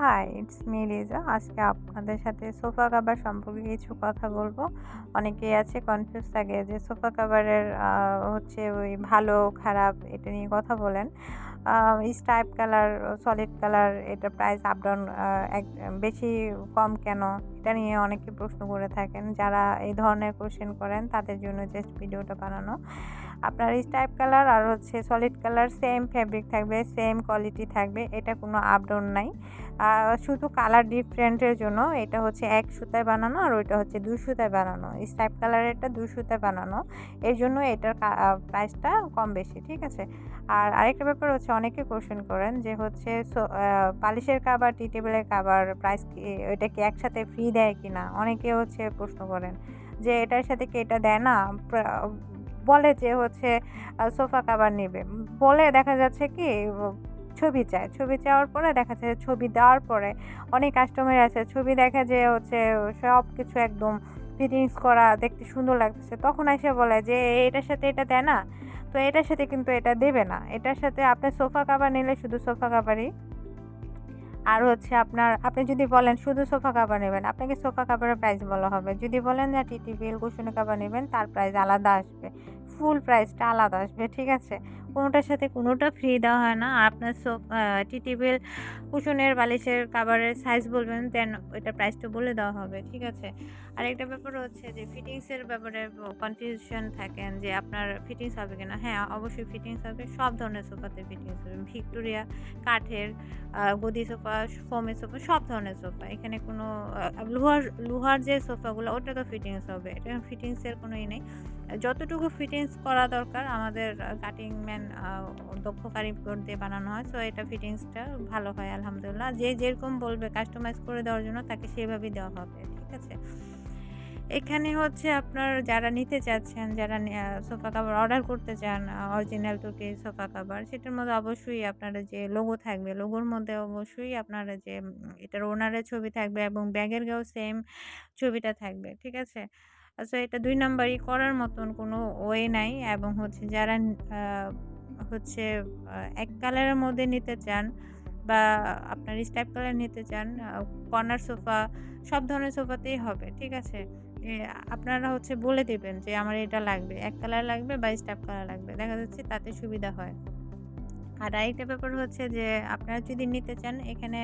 High, it's me Liza. আজকে আপনাদের সাথে সোফা কাভার সম্পর্কে কিছু কথা বলবো। অনেকেই আছে কনফিউজ থাকে যে সোফা কাভারের হচ্ছে ওই ভালো খারাপ এটা নিয়ে কথা বলেন। স্টাইপ কালার, সলিড কালার এটার প্রাইস আপ ডাউন এক বেশি কম কেন? এটা নিয়ে অনেকে প্রশ্ন করে থাকেন। যারা এই ধরনের কোয়েশ্চেন করেন তাদের জন্য জাস্ট ভিডিওটা বানানো। আপনার স্টাইপ কালার আর হচ্ছে সলিড কালার সেম ফেব্রিক থাকবে, সেম কোয়ালিটি থাকবে। এটা কোনো আপ ডাউন নাই। শুধু কালার ডিফারেন্টের জন্য এটা হচ্ছে ১ সুতায় বানানো আর ওইটা হচ্ছে ২ সুতায় বানানো। স্টাইপ কালারেরটা ২ সুতায় বানানো। এর জন্য এটার প্রাইসটা কম বেশি, ঠিক আছে? আর আরেকটা ব্যাপার হচ্ছে অনেকে কোয়েশ্চেন করেন যে হচ্ছে বালিশের কাভার, টি টেবিলের কাভার প্রাইস কি ওইটা কি একসাথে ফ্রি দেয় কিনা? অনেকে হচ্ছে প্রশ্ন করেন যে এটার সাথে কি এটা দেয় না? বলে যে হচ্ছে সোফা কাভার নেবে। বলে দেখা যাচ্ছে কি ছবি চায়। ছবি চাওয়ার পরে দেখা যায় ছবি দেওয়ার পরে অনেক কাস্টমার আছে ছবি দেখে যে হচ্ছে সবকিছু একদম ফিটিংস করা দেখতে সুন্দর লাগতেছে। তখন এসে বলে যে এটার সাথে এটা দেয় না? তো এটার সাথে কিন্তু এটা দেবে না। এটার সাথে আপনার সোফা কাভার নিলে শুধু সোফা কাভারই। আর হচ্ছে আপনি যদি বলেন শুধু সোফা কাভার নেবেন, আপনাকে সোফা কাভারের প্রাইস বলা হবে। যদি বলেন যে টি টেবিল, কুশনের কাভার নেবেন তার প্রাইস আলাদা আসবে। ফুল প্রাইসটা আলাদা আসবে, ঠিক আছে? কোনোটার সাথে কোনোটা ফ্রি দেওয়া হয় না। আর আপনার টি টেবিল, কুশনের, বালিশের কাভারের সাইজ বলবেন দেন ওইটার প্রাইসটা বলে দেওয়া হবে, ঠিক আছে? আরেকটা ব্যাপার হচ্ছে যে ফিটিংসের ব্যাপারে কনফিউশন থাকেন যে আপনার ফিটিংস হবে কিনা। হ্যাঁ, অবশ্যই ফিটিংস হবে। সব ধরনের সোফাতে ফিটিংস হবে। ভিক্টোরিয়া, কাঠের, গদি সোফা, ফোমের সোফা, সব ধরনের সোফা। এখানে কোনো লোহার যে সোফাগুলো ওটা তো ফিটিংস হবে। এটা ফিটিংসের কোনো নেই। যতটুকু ফিটিংস করা দরকার আমাদের কাটিং ম্যান দক্ষ কারিগর দিয়ে বানানো হয়। সো এটা ফিটিংসটা ভালো হয় আলহামদুলিল্লাহ। যে যেরকম বলবে কাস্টমাইজ করে দেওয়ার জন্য তাকে সেভাবেই দেওয়া হবে, ঠিক আছে? এখানে হচ্ছে আপনার যারা নিতে চাচ্ছেন, যারা সোফা কাভার অর্ডার করতে চান, অরিজিনাল তুর্কি সোফা কাভার, সেটার মধ্যে অবশ্যই আপনারা যে লোগো থাকবে, লোগোর মধ্যে অবশ্যই আপনারা যে এটার ওনারের ছবি থাকবে এবং ব্যাগের গায়েও সেম ছবিটা থাকবে, ঠিক আছে? সো এটা ২ নাম্বারই করার মতন কোনো ওয়ে নাই এবং হচ্ছে যারা হচ্ছে এক কালারের মধ্যে নিতে চান বা আপনার স্টাইপ কালার নিতে চান, কর্নার সোফা সব ধরনের সোফাতেই হবে, ঠিক আছে? এ আপনারা হচ্ছে বলে দিবেন যে আমার এটা লাগবে। এক কালার লাগবে বা স্টাইপ কালার লাগবে। দেখা যাচ্ছে তাতে সুবিধা হয়। আর আরেকটা ব্যাপার হচ্ছে যে আপনারা যদি নিতে চান এখানে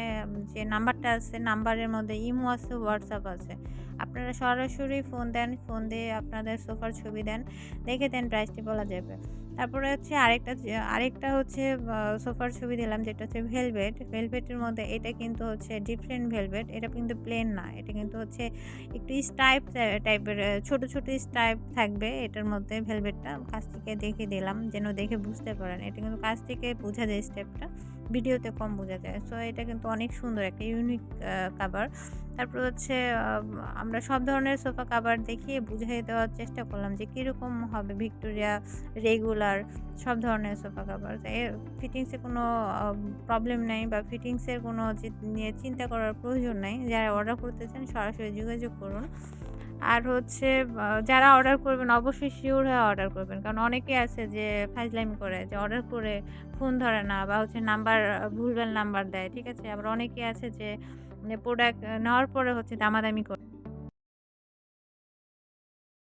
যে নাম্বারটা আছে নাম্বারের মধ্যে ইমো আছে, হোয়াটসঅ্যাপ আছে। আপনারা সরাসরি ফোন দেন, ফোন দিয়ে আপনাদের সোফার ছবি দেন, দেখে দেন প্রাইসটি বলা যাবে। তারপরে হচ্ছে আরেকটা হচ্ছে সোফার ছবি দিলাম যেটা হচ্ছে ভেলভেট। ভেলভেটের মধ্যে এটা কিন্তু হচ্ছে ডিফারেন্ট ভেলভেট। এটা কিন্তু প্লেন না। এটা কিন্তু হচ্ছে একটু স্টাইপ টাইপের ছোট, ছোট স্টাইপ থাকবে এটার মধ্যে ভেলভেটটা। কাছ থেকে দেখিয়ে দিলাম যেন দেখে বুঝতে পারেন। এটা কিন্তু কাছ থেকে বোঝা যায় স্টেপটা। ভিডিওতে কম বোঝা যায়। সো এটা কিন্তু অনেক সুন্দর একটা ইউনিক কাভার। তারপর হচ্ছে আমরা সব ধরনের সোফা কাভার দেখিয়ে বুঝিয়ে দেওয়ার চেষ্টা করলাম যে কীরকম হবে ভিক্টোরিয়া, রেগুলার সব ধরনের সোফা কাভার। এর ফিটিংসে কোনো প্রবলেম নাই বা ফিটিংসের কোনো নিয়ে চিন্তা করার প্রয়োজন নাই। যারা অর্ডার করতে চান সরাসরি যোগাযোগ করুন। আর হচ্ছে যারা অর্ডার করবেন অবশ্যই সিওর হয়ে অর্ডার করবেন। কারণ অনেকেই আছে যে ফাইজলামি করে যে অর্ডার করে ফোন ধরে না বা হচ্ছে নাম্বার ভুলভাল নাম্বার দেয়। ঠিক আছে? আবার অনেকেই আছে যে মানে প্রোডাক্ট নেওয়ার পরে হচ্ছে দামাদামি করে।